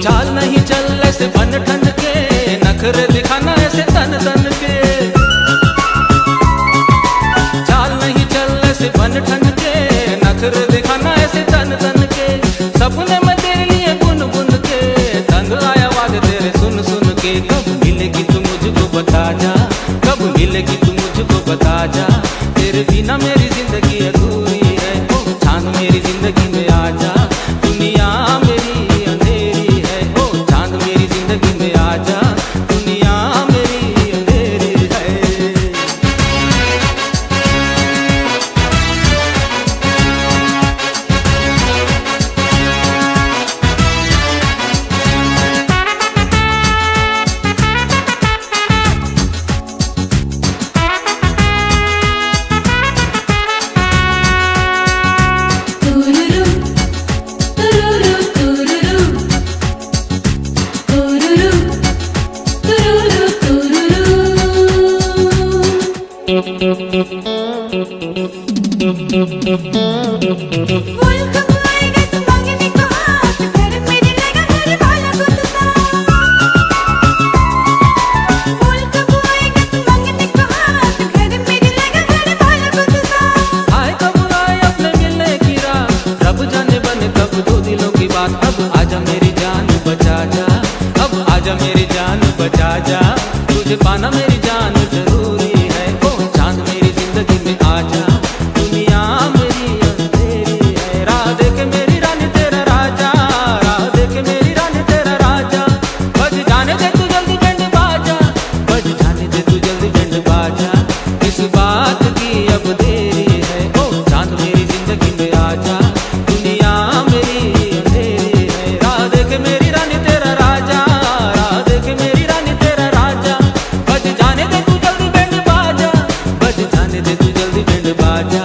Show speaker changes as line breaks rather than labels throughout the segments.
चाल नहीं चल ऐसे बन ठन के, नखरे दिखाना ऐसे तन तन के। चाल नहीं चल ऐसे बन ठन के, नखरे दिखाना ऐसे तन तन के। सपने में तेरे लिए बुन बुन के, तंग आया आवाज तेरे सुन सुन के। कब मिलेगी तू मुझको बता जा, कब मिलेगी तू मुझको बता जा। तेरे बिना मेरी जिंदगी अधूरी है, ओ चांद मेरी जिंदगी में आ जा। दुनिया मेरी अंधेरी है, ओ चांद मेरी जिंदगी में आ जा। दुनिया मेरी अंधेरी है। अब आजा मेरी जान बचा जा, अब आजा मेरी जान बचा जा। तुझे पाना मेरी जान जरूरी है, ओ चांद मेरी जिंदगी में आ जा। दुनिया मेरी अंधेरी है, राह देखे मेरी रानी तेरा राजा, राह देखे मेरी रानी तेरा राजा। बज जाने दे तू जल्दी बैंड बाजा, बज जाने दे तू जल्दी बैंड बाजा। इस बात की अब देरी है, ओ चांद मेरी जिंदगी में आ जा। दुनिया मेरी मेरी रानी तेरा राजा, राह देखे मेरी रानी तेरा राजा। बज जाने दे तू जल्दी बैंड बाजा, बज जाने दे तू जल्दी बैंड बाजा।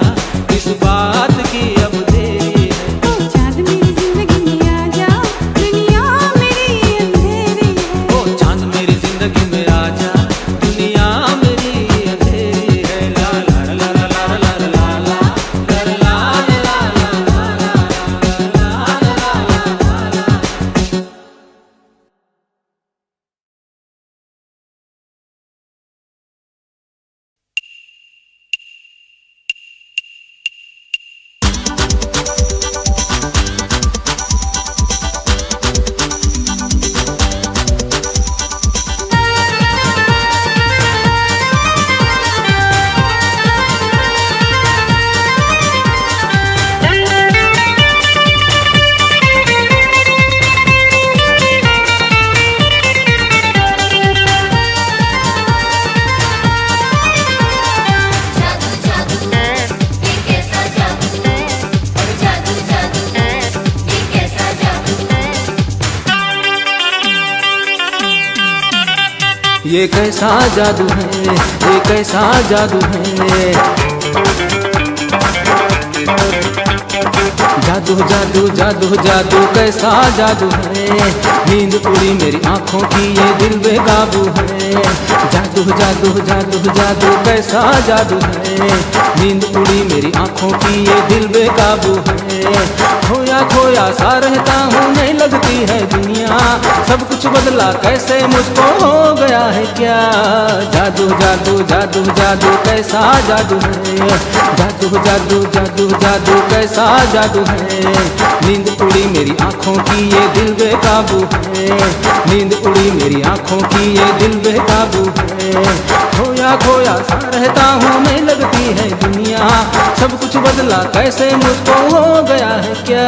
इस बात की अब देरी है,
ओ चांद मेरी जिंदगी में आ जा। दुनिया मेरी अंधेरी है,
ओ चांद मेरी जिंदगी में आ जा। दुनिया मेरी अंधेरी है। ला ला ला ला ला ला ला ला ला ला ये कैसा जादू है, ये कैसा जादू है। जादू जादू जादू जादू कैसा जादू है। नींद उड़ी मेरी आंखों की, ये दिल बेकाबू है। जादू जादू जादू जादू कैसा जादू है। नींद उड़ी मेरी आंखों की, ये दिल बेकाबू है। खोया खोया सा रहता हूँ, नहीं लगती है दुनिया। सब कुछ बदला कैसे मुझको हो गया है क्या। जादू जादू जादू जादू कैसा जादू है। जादू जादू जादू जादू कैसा जादू है। नींद उड़ी मेरी आंखों की, ये दिल बेकाबू है। नींद उड़ी मेरी आंखों की, ये दिल बेकाबू है। खोया खोया सा रहता हूँ, नहीं लगती है दुनिया। सब कुछ बदला कैसे मुझको हो गया है क्या।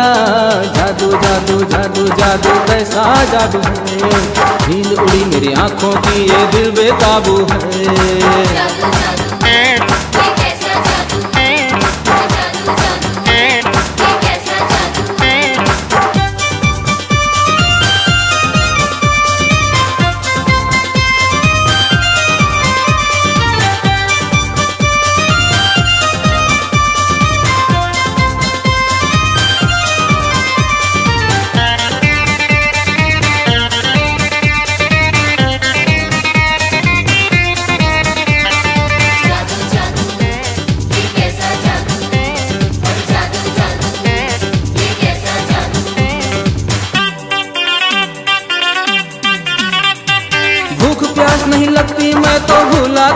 जादू जादू जादू जादू कैसा जादू है। नींद उड़ी मेरी आंखों की, ये दिल बेकाबू है।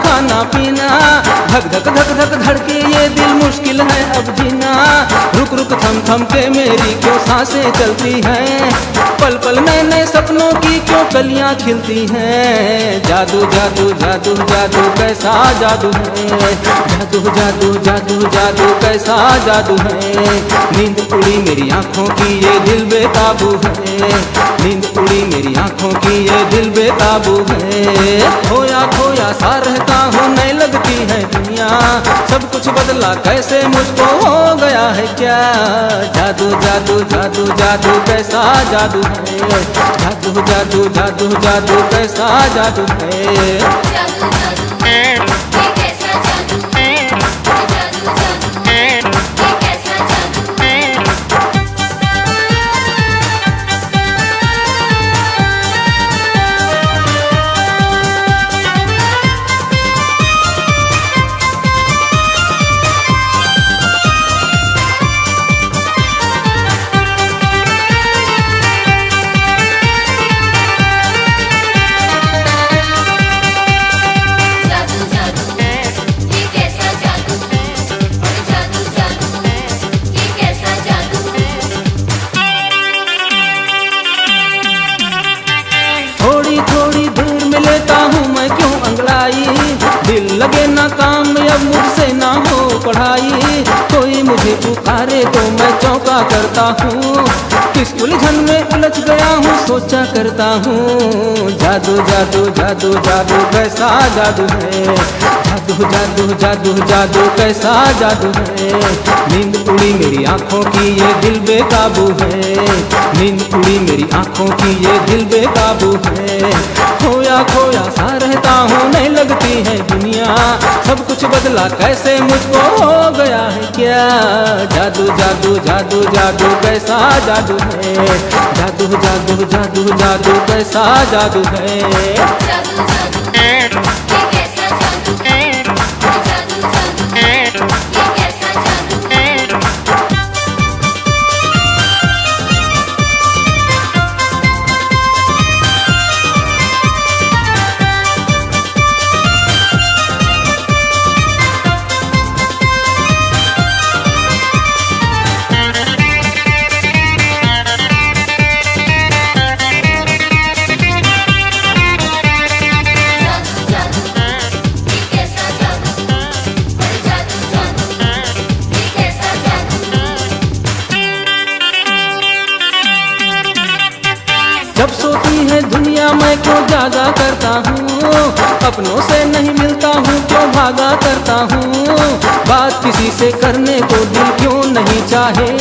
खाना पीना, धक धक धक धक धड़के ये दिल मुश्किल है अब जीना। रुक रुक थम थम के मेरी क्यों सांसें चलती हैं, पल पल नए नए सपनों की क्यों कलियां खिलती हैं। जादू जादू जादू जादू कैसा जादू है, जादू जादू जादू जादू कैसा जादू है। नींद उड़ी मेरी आंखों की ये दिल बेकाबू है, नींद उड़ी मेरी आंखों की ये दिल बेकाबू है। खोया खोया सा रहता हूँ नहीं लगती है दुनिया, सब कुछ बदला कैसे मुझको हो गया है क्या। जादू जादू जादू जादू कैसा जादू है, जादू जादू जादू जादू कैसा जादू है।
जादू जादू ये कैसा जादू है, जादू जादू ये कैसा जादू है। जादू जादू ये कैसा जादू है, जादू जादू ये कैसा जादू है।
थोड़ी थोड़ी देर में लेता हूँ मैं क्यों अंगड़ाई, दिल लगे ना काम में अब मुझसे ना हो पढ़ाई। कोई मुझे पुकारे तो मैं चौंका करता हूँ, किस उलझन में उलझ गया हूँ सोचा करता हूँ। जादू जादू जादू जादू कैसा जादू है, जादू जादू जादू जादू कैसा जादू है। नींद उड़ी मेरी आंखों की ये दिल बेकाबू है, नींद उड़ी मेरी आंखों की ये दिल बेकाबू है। खोया खोया सा रहता हूँ नहीं लगती है दुनिया, सब कुछ बदला कैसे मुझको हो गया है क्या। जादू जादू जादू जादू कैसा जादू है, जादू जादू जादू जादू कैसा जादू है।
जादू जादू ये कैसा जादू है, जादू जादू ये कैसा जादू है। जादू जादू ये कैसा जादू है, जादू जादू ये कैसा जादू है।
जब सोती है दुनिया मैं क्यों जागा करता हूँ, अपनों से नहीं मिलता हूँ क्यों भागा करता हूँ। बात किसी से करने को दिल क्यों नहीं चाहे,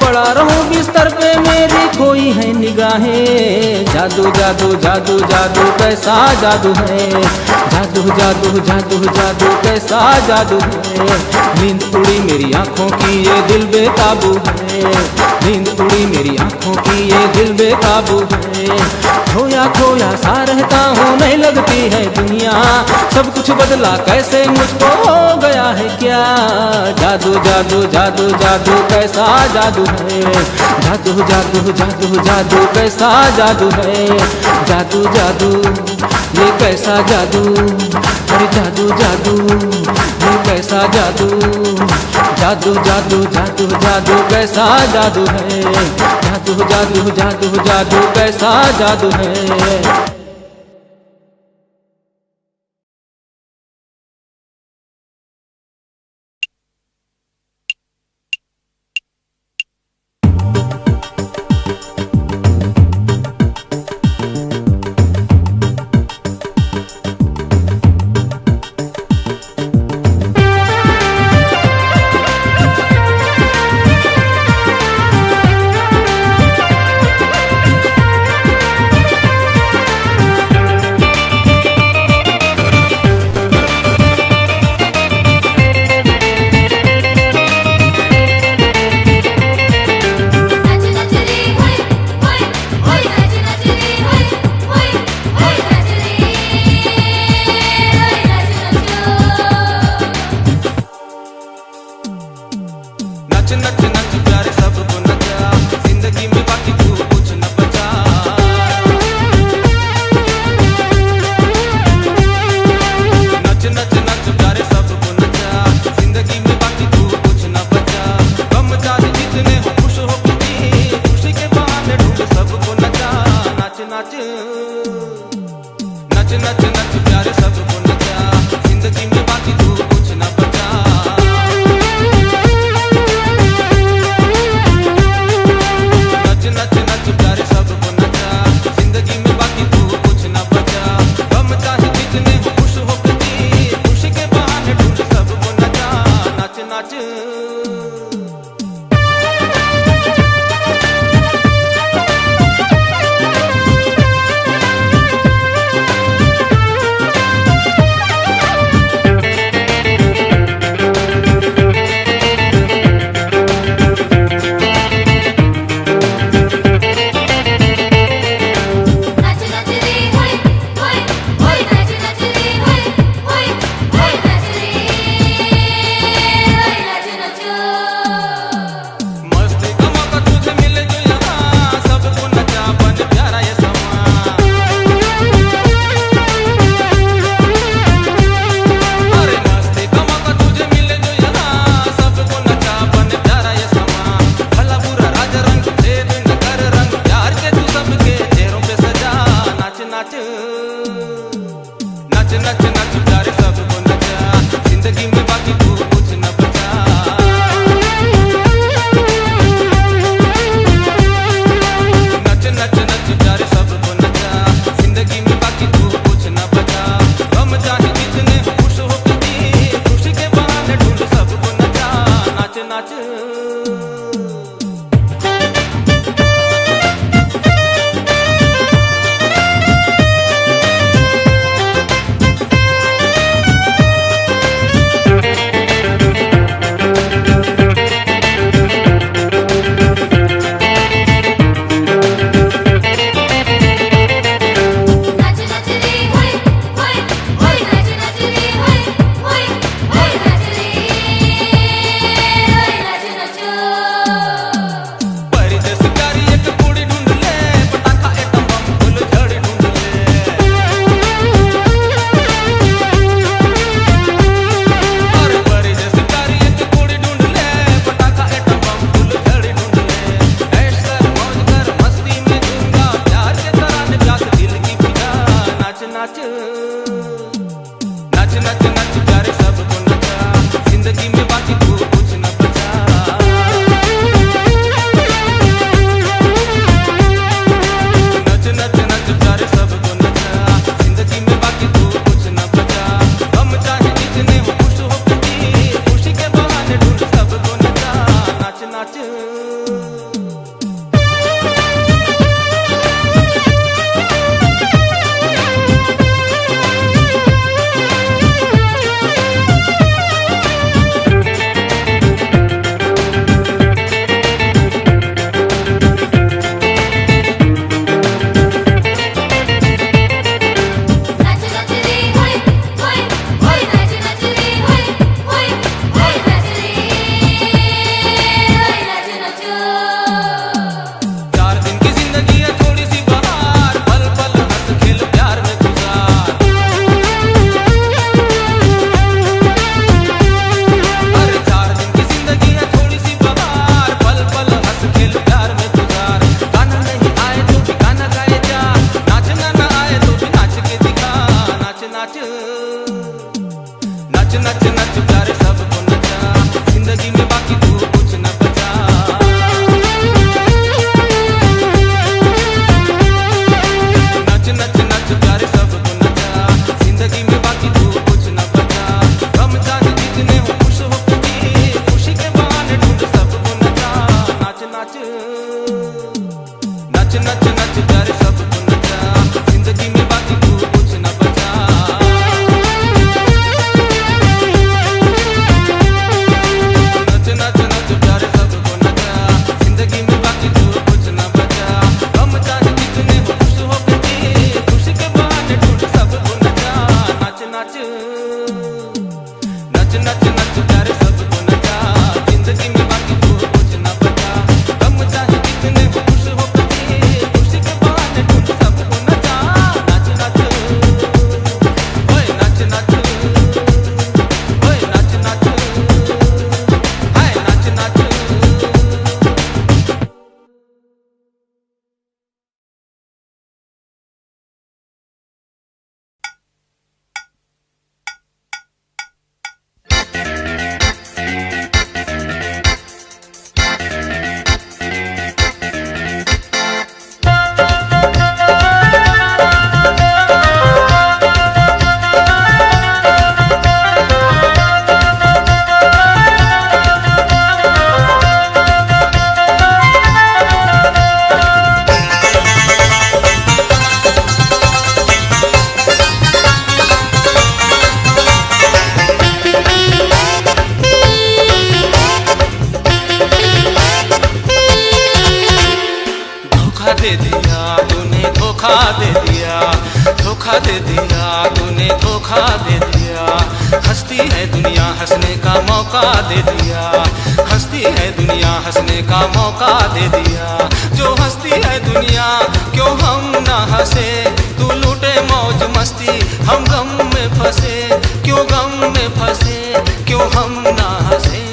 पड़ा रहूं बिस्तर पे मेरी खोई है निगाहें। जादू जादू जादू जादू कैसा जादू है, जादू जादू जादू जादू कैसा जादू है। नींद उड़ी मेरी आंखों की ये दिल बेकाबू है, नींद उड़ी मेरी आंखों की ये दिल बेकाबू है। खोया खोया सा रहता हूँ नहीं लगती है दुनिया, सब कुछ बदला कैसे मुझको हो गया है क्या। जादू जादू जादू जादू कैसा जादू है, जादू जादू जादू जादू कैसा जादू है। जादू जादू ये कैसा जादू, अरे जादू जादू ये कैसा जादू। जादू जादू जादू जादू कैसा जादू है, जादू जादू जादू जादू कैसा जादू है। नाच नच नच नच प्यारे सबको नचा, जिंदगी में बाकी तू कुछ न बचा। नच नच नच प्यारे सबको नचा, जिंदगी में बाकी तू कुछ न बचा। गम चाहे जितने हो खुश हो जी, खुशी के बहाने ढूंढ सबको नचा। नच नच नच नच नच प्यारे सबको नचा, जिंदगी में बाकी तू कुछ न बचा। नच नच नच प्यारे सबको नचा, जिंदगी में बाकी तू कुछ न बचा। गम चाहे जितने खुश हो जी, खुशी के बहाने ढूंढ सबको नचा। नच नच नच नच नच प्यारे सबको नचा, जिंदगी में बाकी तू कुछ न बचा। नच नच नच प्यारे सबको नचा, जिंदगी में बाकी तू कुछ न बचा। गम चाहे जितने हो खुश हो जी, खुशी के बहाने ढूंढ सबको नचा। नच नच नच नच नच प्यारे सबको नचा, जिंदगी में बाकी तू कुछ न बचा। नच नच नच प्यारे सबको नचा, जिंदगी में बाकी तू कुछ न बचा। गम चाहे जितने हो खुश हो जी, खुशी के बहाने ढूंढ सबको नचा। नच नच नच नच नच प्यारे सबको नचा, जिंदगी में बाकी तू कुछ न बचा। नच नच नच प्यारे सबको नचा, जिंदगी में बाकी तू कुछ न बचा। गम चाहे जितने हो खुश हो जी, खुशी के बहाने ढूंढ सबको नचा। नच नच नच नच नच प्यारे सबको नचा, जिंदगी में बाकी तू कुछ न बचा। गम चाहे जितने हो खुश हो जी, खुशी के बहाने ढूंढ सबको नचा। नच दे दिया तूने, धोखा दे दिया, धोखा दे दिया तूने, धोखा दे दिया। हंसती है दुनिया हंसने का मौका दे दिया, हंसती है दुनिया हंसने का मौका दे दिया। जो हंसती है दुनिया क्यों हम ना हंसे, तू लूटे मौज मस्ती हम गम में फंसे, क्यों गम में फंसे, क्यों हम ना हंसे।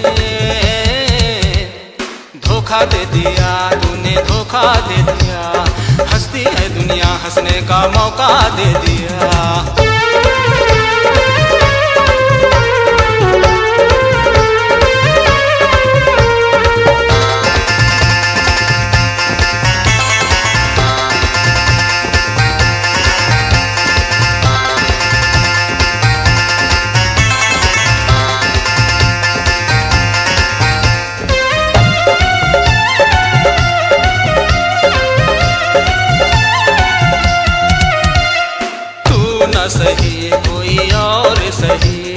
धोखा दे दिया तूने, धोखा दे दिया, हंसती है दुनिया हंसने का मौका दे दिया। सही कोई और सही,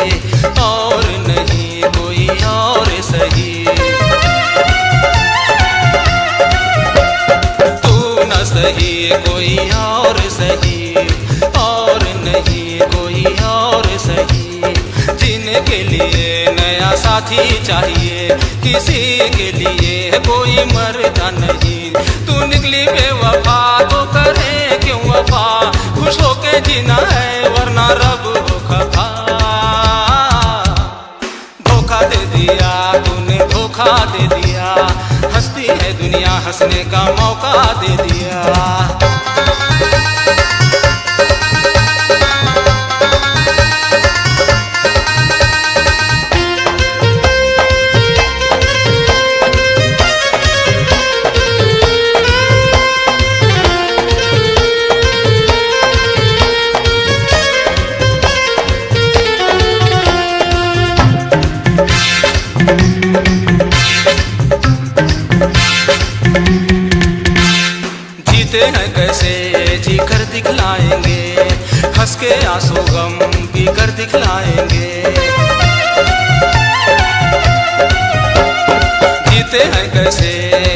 और नहीं कोई और सही। तू न सही कोई और सही, और नहीं कोई और सही। जीने के लिए नया साथी चाहिए, किसी के लिए कोई मरता नहीं। तू निकली बेवफा तो करे क्यों वफा, खुश होके जीना है वरना रब हो खफा। धोखा दे दिया तूने, धोखा दे दिया, हंसती है दुनिया हंसने का मौका दे दिया। जीते हैं कैसे जी कर दिखलाएंगे, हंस के आंसू गम पी कर दिखलाएंगे। जीते हैं कैसे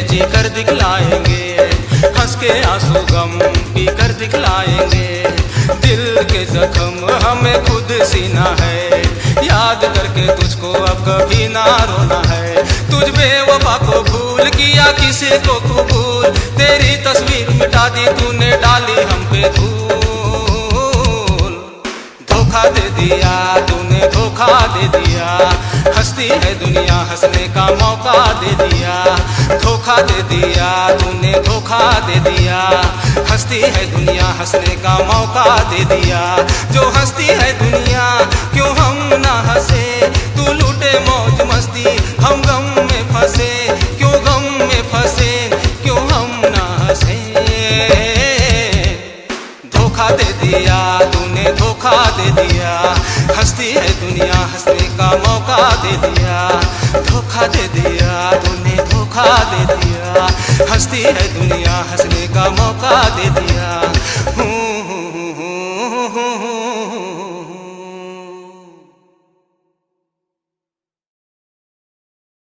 जी कर दिखलाएंगे, हंस के आंसू गम पी कर दिखलाएंगे। दिल के जख्म हमें खुद सीना है, याद करके तुझको अब कभी ना रोना है। तुझ बेवफा को भूल किया किसी को कबूल, तेरी तस्वीर मिटा दी तूने डाली हम पे धूल। धोखा दे दिया तूने, धोखा दे दिया, हंसती है दुनिया हंसने का मौका दे दिया। धोखा दे दिया तूने, धोखा दे दिया, हंसती है दुनिया हंसने का मौका दे दिया। जो हंसती है दुनिया क्यों हम ना हंसे, तू लूटे मौज मस्ती हम गम में फंसे, क्यों गम में फंसे, क्यों हम ना हंसे। धोखा दे दिया तूने, धोखा दे दिया, हंसती है दुनिया हंसने का मौका दे दिया। धोखा दे दिया तूने, धोखा दे दिया, हंसती है दुनिया हंसने का मौका दे दिया।